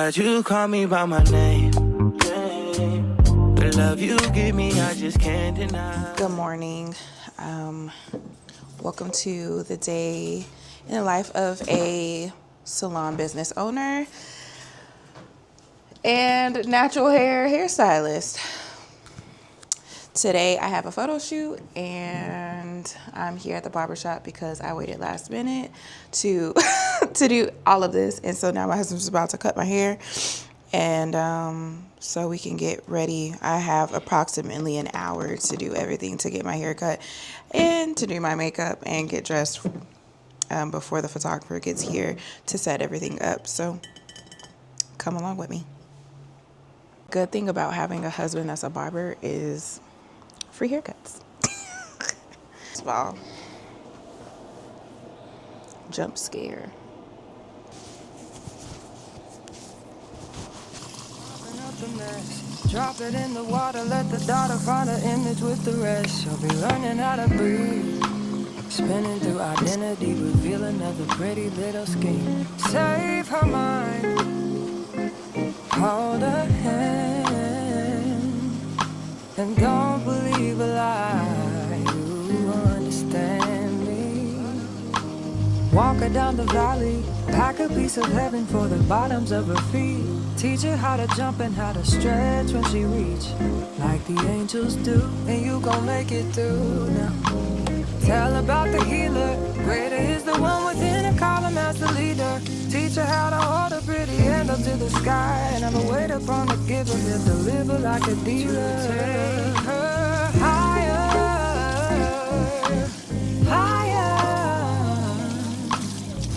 that you call me by my name. The love you give me, I just can't deny. Good morning. Welcome to the day in the life of a salon business owner and natural hair hairstylist. Today I have a photo shoot and I'm here at the barbershop because I waited last minute to to do all of this, and so now my husband's about to cut my hair, and so we can get ready. I have approximately an hour to do everything, to get my hair cut and to do my makeup and get dressed before the photographer gets here to set everything up. So come along with me. Good thing about having a husband that's a barber is free haircuts. First of all, jump scare. Drop it in the water, let the daughter find her image with the rest. She'll be learning how to breathe, spinning through identity, revealing of the pretty little scheme. Save her mind, hold her hand, and don't believe a lie. You understand me. Walk her down the valley, pack a piece of heaven for the bottoms of her feet. Teach her how to jump and how to stretch when she reach, like the angels do, and you gon' make it through now. Tell about the healer, greater is the one within her, call him as the leader. Teach her how to hold a pretty hand up to the sky, and never wait upon the giver, he'll deliver like a dealer. Take her higher, higher,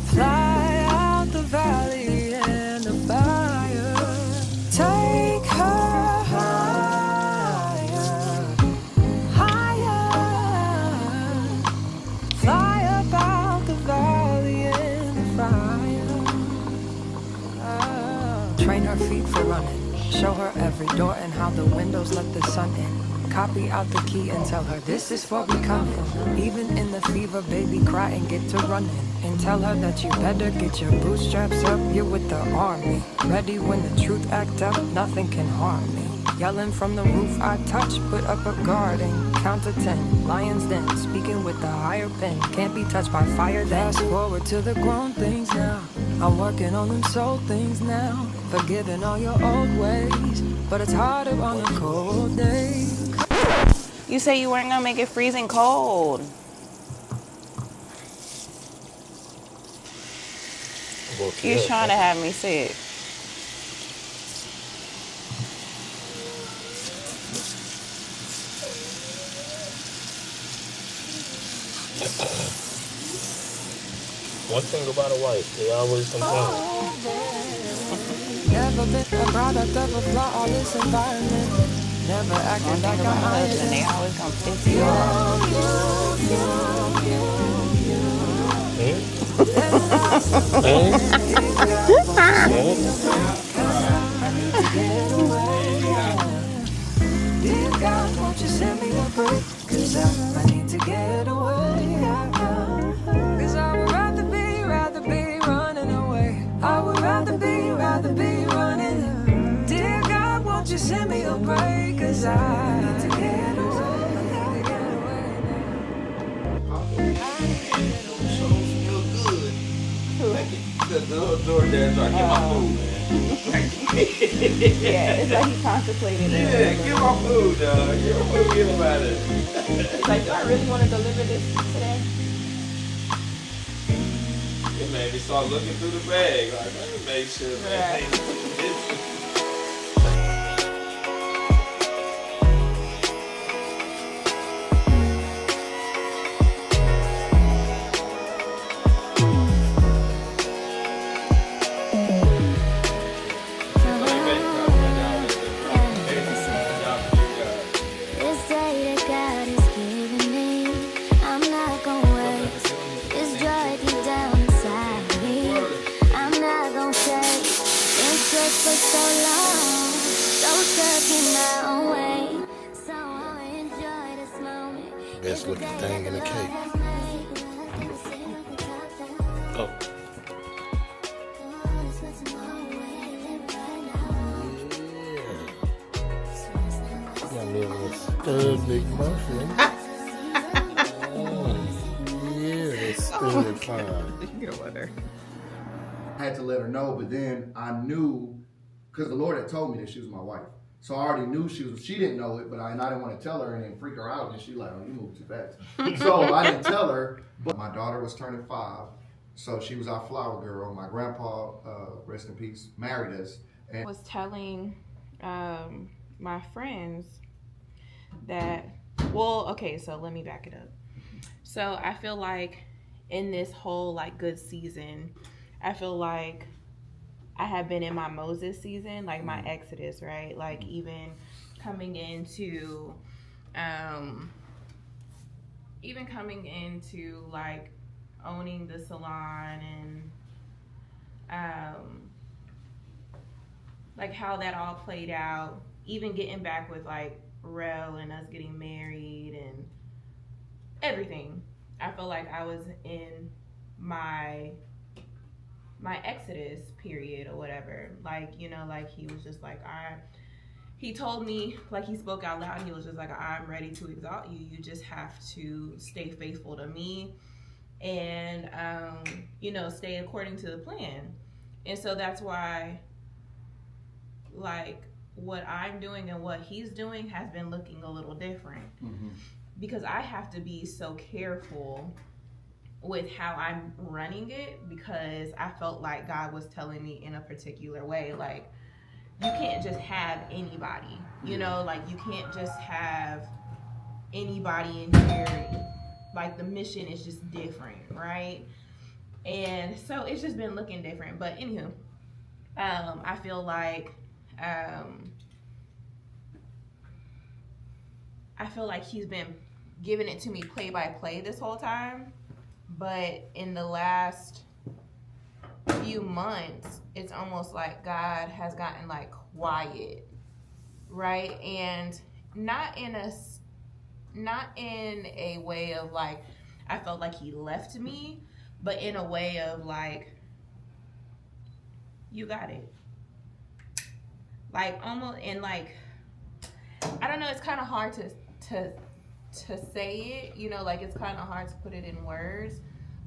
fly out the valley and the fire. Take her higher, higher, fly up out the valley and the fire. Train her feet for running, show her every door and how the windows let the sun in. Copy out the key and tell her this is what we come from. Even in the fever, baby, cry and get to running. And tell her that you better get your bootstraps up. You're with the army, ready when the truth act up. Nothing can harm me. Yelling from the roof I touch, put up a guard and count to 10. Lions den, speaking with the higher pen. Can't be touched by fire. Fast forward to the grown things now. I'm working on them soul things now. Forgiving all your old ways, but it's harder on a cold day. You say you weren't gonna make it freezing cold. You're trying to have me sick. One thing about a wife, they always complain. Never been a product of a flawless environment. Never acting like I'm husband, they always gonna piss you off. Dear God, won't you send me a break? 'Cause I need to get away. 'Cause I would rather be running away. I would rather be running. Dear God, won't you send me a break? 'Cause I need to get away. The door there, so I get my food, man. Yeah, it's like he contemplated it. Yeah, get my food, dog. Get my food, get about it. It's like, do I really want to deliver this today? It made me start looking through the bag. Like, let me make sure, man. Right. For so long, so stuck in my own way. So I'll enjoy this moment. Best looking thing in the cake. Oh. Stirred big muffin. Yeah, stirred fine. I had to let her know, but then I knew, because the Lord had told me that she was my wife. So I already knew she didn't know it, but I didn't want to tell her and then freak her out. And she's like, oh, you moved too fast. So I didn't tell her, but my daughter was turning 5. So she was our flower girl. My grandpa, rest in peace, married us. I was telling my friends that, well, okay, so let me back it up. So I feel like in this whole like good season, I feel like I have been in my Moses season, like my Exodus, right? Like even coming into like owning the salon and like how that all played out, even getting back with like Rel and us getting married and everything. I feel like I was in my Exodus period or whatever. Like, you know, like he was just like, he told me, like he spoke out loud, he was just like, I'm ready to exalt you. You just have to stay faithful to me and, you know, stay according to the plan. And so that's why, like, what I'm doing and what he's doing has been looking a little different. Mm-hmm. Because I have to be so careful with how I'm running it, because I felt like God was telling me in a particular way, like, you can't just have anybody, you know, like you can't just have anybody in here. Like the mission is just different, right? And so it's just been looking different. But anywho, I feel like he's been giving it to me play by play this whole time. But in the last few months, it's almost like God has gotten like quiet, right? And not in a way of like, I felt like he left me, but in a way of like, you got it. Like almost, and like, I don't know, it's kind of hard to say it, you know, like it's kind of hard to put it in words,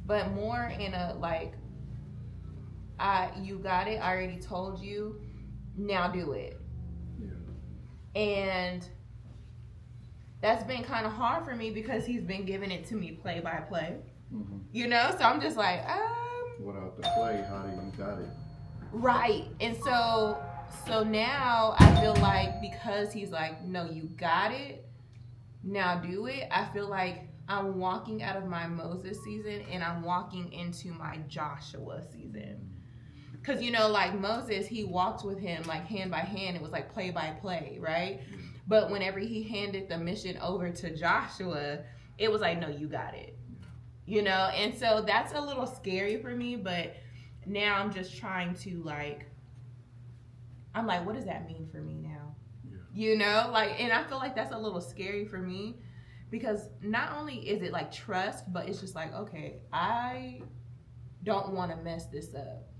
but more in a like, you got it, I already told you, now do it. Yeah. And that's been kind of hard for me because he's been giving it to me play by play. Mm-hmm. You know, so I'm just like, without the play, how do you got it? Right. And so now I feel like because he's like, no, you got it, now do it, I feel like I'm walking out of my Moses season and I'm walking into my Joshua season. Because, you know, like Moses, he walked with him like hand by hand. It was like play by play, right? But whenever he handed the mission over to Joshua, it was like, no, you got it. You know? And so that's a little scary for me. But now I'm just trying to like, I'm like, what does that mean for me now? Yeah. You know? Like, and I feel like that's a little scary for me. Because not only is it like trust, but it's just like, okay, I don't want to mess this up.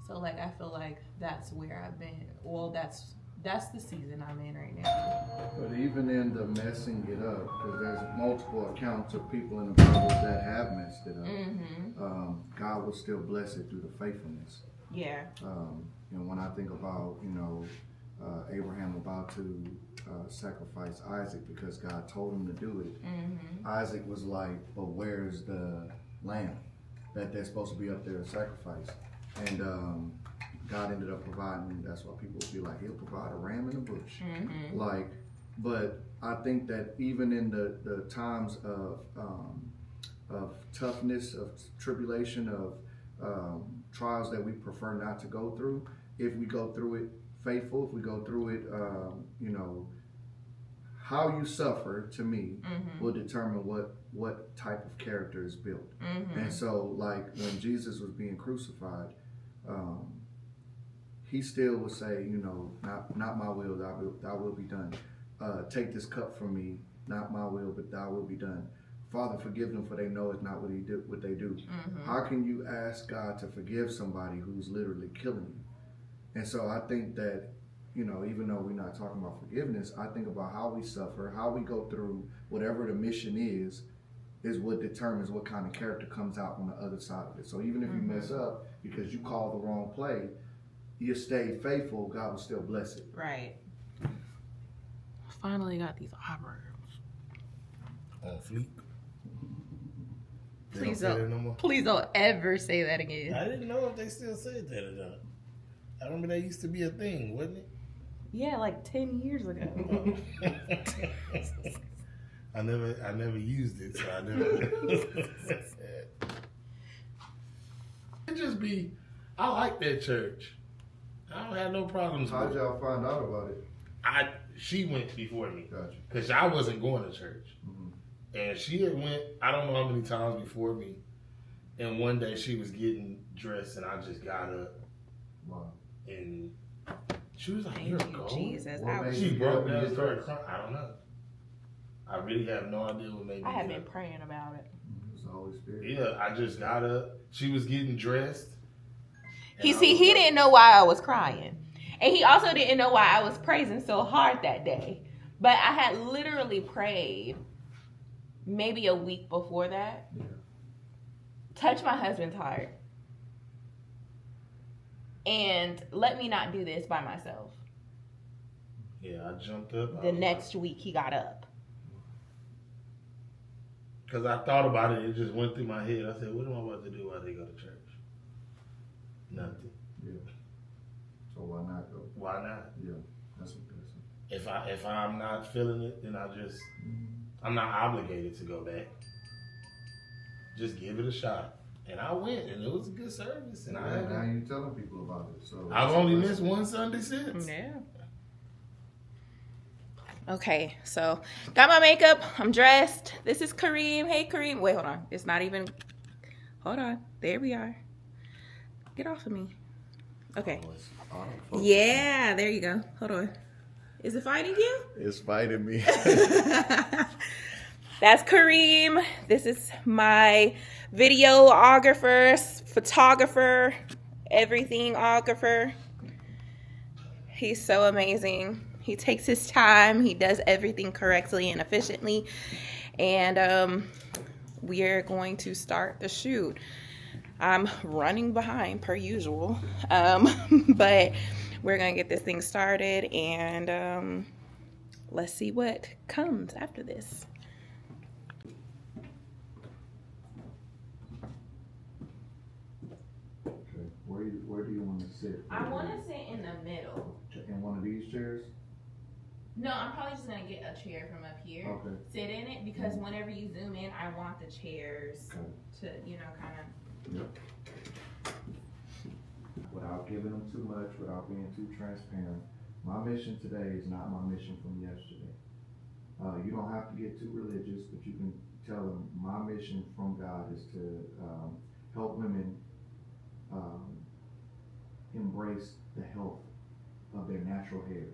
So like, I feel like that's where I've been. Well, that's the season I'm in right now. But even in the messing it up, because there's multiple accounts of people in the Bible that have messed it up, mm-hmm. God will still bless it through the faithfulness. Yeah. You know, when I think about, you know, Abraham about to sacrifice Isaac because God told him to do it. Mm-hmm. Isaac was like, but where's the lamb that they're supposed to be up there to sacrifice? And God ended up providing. That's why people would be like, he'll provide a ram in the bush. Mm-hmm. Like, but I think that even in the times of toughness, of tribulation, of trials that we prefer not to go through, if we go through it faithful, if we go through it, you know, how you suffer, to me, mm-hmm. will determine what type of character is built. Mm-hmm. And so, like, when Jesus was being crucified, he still would say, you know, not my will, thy will be done. Take this cup from me, not my will, but thy will be done. Father, forgive them, for they know it's not what they do. Mm-hmm. How can you ask God to forgive somebody who's literally killing you? And so I think that you know, even though we're not talking about forgiveness, I think about how we suffer, how we go through whatever the mission is what determines what kind of character comes out on the other side of it. So even if you mess up because you call the wrong play, you stay faithful, God will still bless it. Right. Finally got these eyebrows. On fleek. Please don't ever say that again. I didn't know if they still said that or not. I remember that used to be a thing, wasn't it? Yeah, like 10 years ago. I never used it, so I never. It just be. I like that church. I don't have no problems. How'd with y'all find out about it? She went before me. Gotcha. Because I wasn't going to church. And she had went, I don't know how many times before me. And one day she was getting dressed and I just got up. Wow. And she was like, "You're going?" Jesus. She broke down and started crying. I don't know. I really have no idea what made me. I have been praying about it. It's the Holy Spirit. Yeah, I just got up. She was getting dressed. He didn't know why I was crying. And he also didn't know why I was praising so hard that day. But I had literally prayed maybe a week before that. Yeah. Touch my husband's heart. And let me not do this by myself. Yeah, I jumped up. The next week he got up. Because I thought about it. It just went through my head. I said, what am I about to do while they go to church? Nothing. Yeah. So why not go? Why not? Yeah. That's what that's. If I'm not feeling it, then I'm not obligated to go back. Just give it a shot. And I went, and it was a good service. And now you're telling people about it. So I've only missed one Sunday since. Yeah. Okay, so got my makeup. I'm dressed. This is Kareem. Hey, Kareem. Wait, hold on. It's not even. Hold on. There we are. Get off of me. Okay. Yeah, there you go. Hold on. Is it fighting you? It's fighting me. That's Kareem. This is my videographer, photographer, everythingographer. He's so amazing. He takes his time. He does everything correctly and efficiently. And we are going to start the shoot. I'm running behind per usual. But we're going to get this thing started. And let's see what comes after this. Where do you want to sit? I want to sit in the middle. In one of these chairs? No, I'm probably just going to get a chair from up here. Okay. Sit in it because whenever you zoom in, I want the chairs to, kind of. Yep. Without giving them too much, without being too transparent, my mission today is not my mission from yesterday. You don't have to get too religious, but you can tell them my mission from God is to help women embrace the health of their natural hair,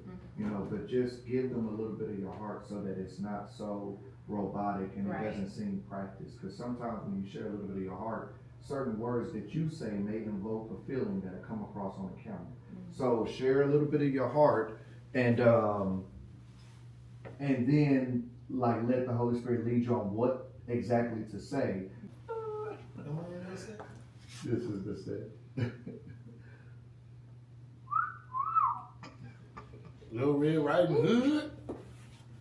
but just give them a little bit of your heart so that it's not so robotic and it doesn't seem practiced. Because sometimes when you share a little bit of your heart, certain words that you say may invoke a feeling that'll come across on the camera. So share a little bit of your heart and then let the Holy Spirit lead you on what exactly to say. This is the set. Little Red Riding Hood.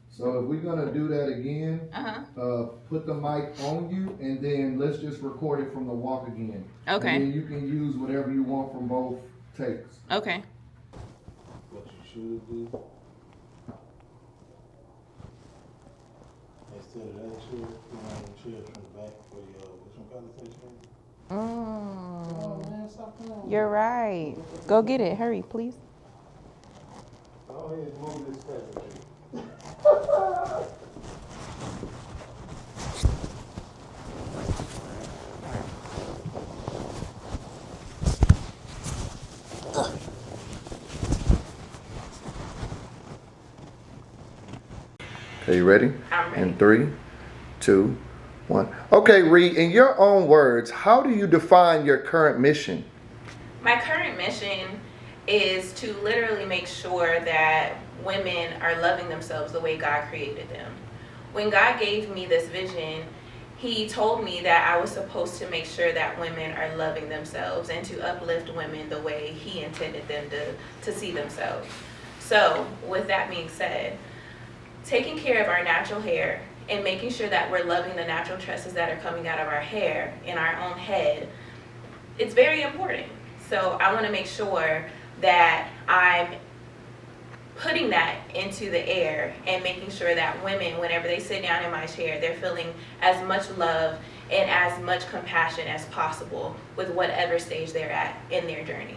So if we're gonna do that again, put the mic on you, and then let's just record it from the walk again. Okay. And then you can use whatever you want from both takes. Okay. What you should do. Instead of that chair, you want the chair from the back for your, which one color say chair? Come on, man, stop playing. You're right. Go get it. Hurry, please. Go ahead and move this step. Okay, you ready? I'm ready. In 3, 2, 1. Okay, Ree, in your own words, how do you define your current mission? My current mission is to literally make sure that women are loving themselves the way God created them. When God gave me this vision, He told me that I was supposed to make sure that women are loving themselves and to uplift women the way He intended them to see themselves. So, with that being said, taking care of our natural hair and making sure that we're loving the natural tresses that are coming out of our hair in our own head, it's very important. So I want to make sure that I'm putting that into the air and making sure that women, whenever they sit down in my chair, they're feeling as much love and as much compassion as possible with whatever stage they're at in their journey.